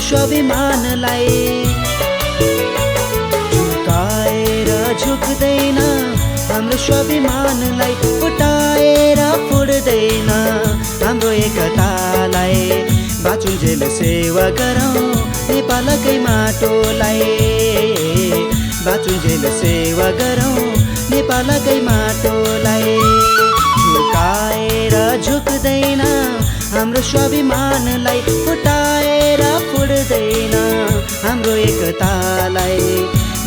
स्वाभिमानलाई झुकाएर झुक्दैन हाम्रो स्वाभिमानलाई फुटाएर फुट्दैन हाम्रो एकतालाई बाँचुन्जेल सेवा गरौँ नेपालकै माटोलाई बाँचुन्जेल सेवा गरौँ नेपालकै माटोलाई झुकाएर झुक्दैन हाम्रो स्वाभिमानलाई फुटाएर फुट्दैन हाम्रो एकतालाई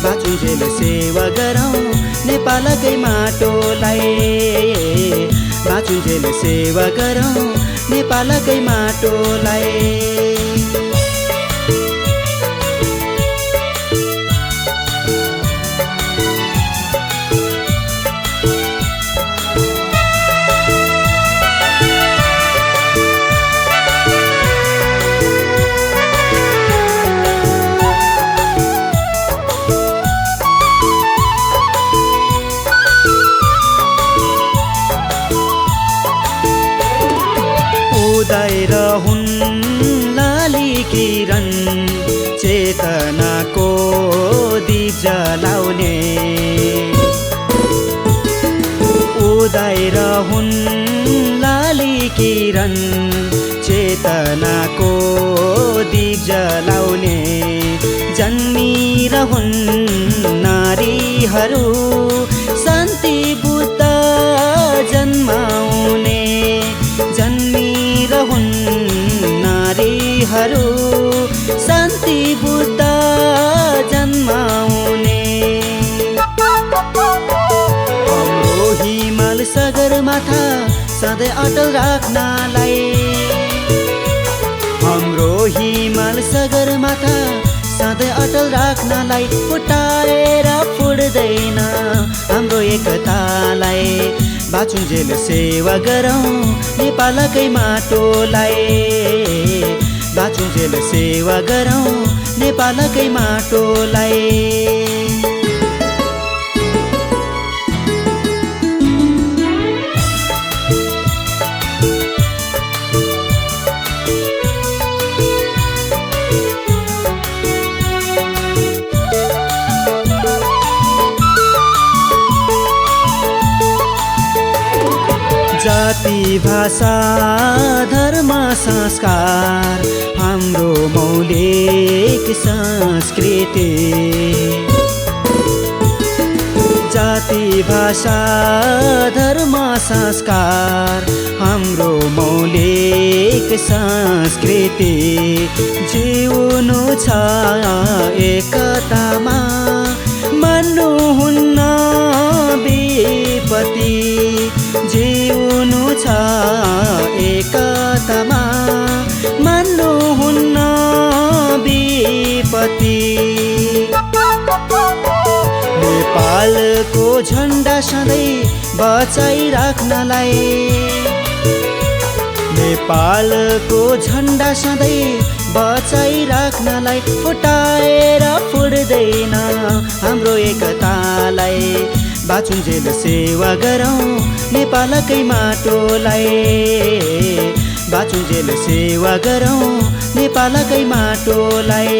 बाँचुन्जेल सेवा गरौँ नेपालकै माटोलाई बाँचुन्जेल सेवा गरौँ नेपालकै माटोलाई उदाएर हुन् लाली किरण चेतनाको दीप जलाउने उदाएर हुन् लाली किरण चेतनाको दीप जलाउने जन्मिरहुन् नारीहरू शान्ति बुद्ध जन्माउने जन्मिरहुन् नारीहरू शान्ति बुद्ध जन्माउने हाम्रो हिमाल सगरमाथा सधैँ अटल राख्नलाई हाम्रो हिमाल सगरमाथा सधैँ अटल राख्नलाई फुटाएर फुट्दैन हाम्रो एकतालाई बाँचुन्जेल सेवा गरौँ नेपालकै माटोलाई बाँचुन्जेल सेवा गरौँ नेपालकै माटोलाई जाति भाषा धर्म संस्कार हाम्रो मौलिक संस्कृति जाति भाषा धर्म संस्कार हाम्रो मौलिक संस्कृति जिउनु छ एकतामा मान्नुहुन्न विपत्ति जिउनु छ एकतामा मान्नुहुन्न विपत्ति नेपालको झन्डा सधैँ बचाइराख्नलाई नेपालको झन्डा सधैँ बचाइराख्नलाई फुटाएर फुट्दैन हाम्रो एकतालाई बाँचुन्जेल सेवा गरौँ नेपालकै माटोलाई बाँचुन्जेल सेवा गरौँ नेपालकै माटोलाई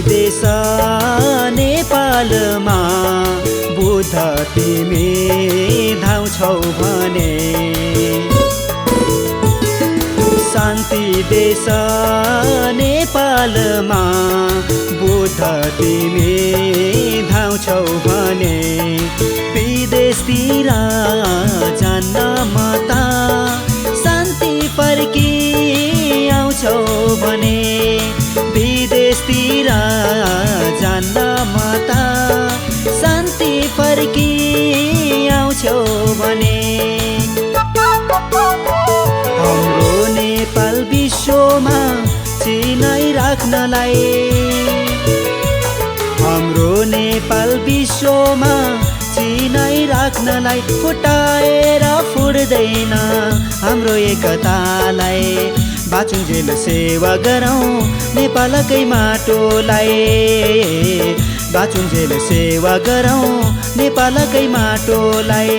देश नेपालमा बुद्ध तिमी धाउँछौ भने शान्ति देश नेपालमा बुद्ध तिमी धाउँछौ भने विदेशतिर जान्न मता शान्ति फर्की आउँछौ भने विदेशतिर जान्न मता शान्ति फर्की आउँछौ भने हाम्रो नेपाल विश्वमा चिनाइराख्नलाई हाम्रो नेपाल विश्वमा साक्षी नै राख्नलाई फुटाएर फुट्दैन हाम्रो एकतालाई। बाँचुन्जेल सेवा गरौँ नेपालकै माटोलाई, बाँचुन्जेल सेवा गरौँ नेपालकै माटोलाई।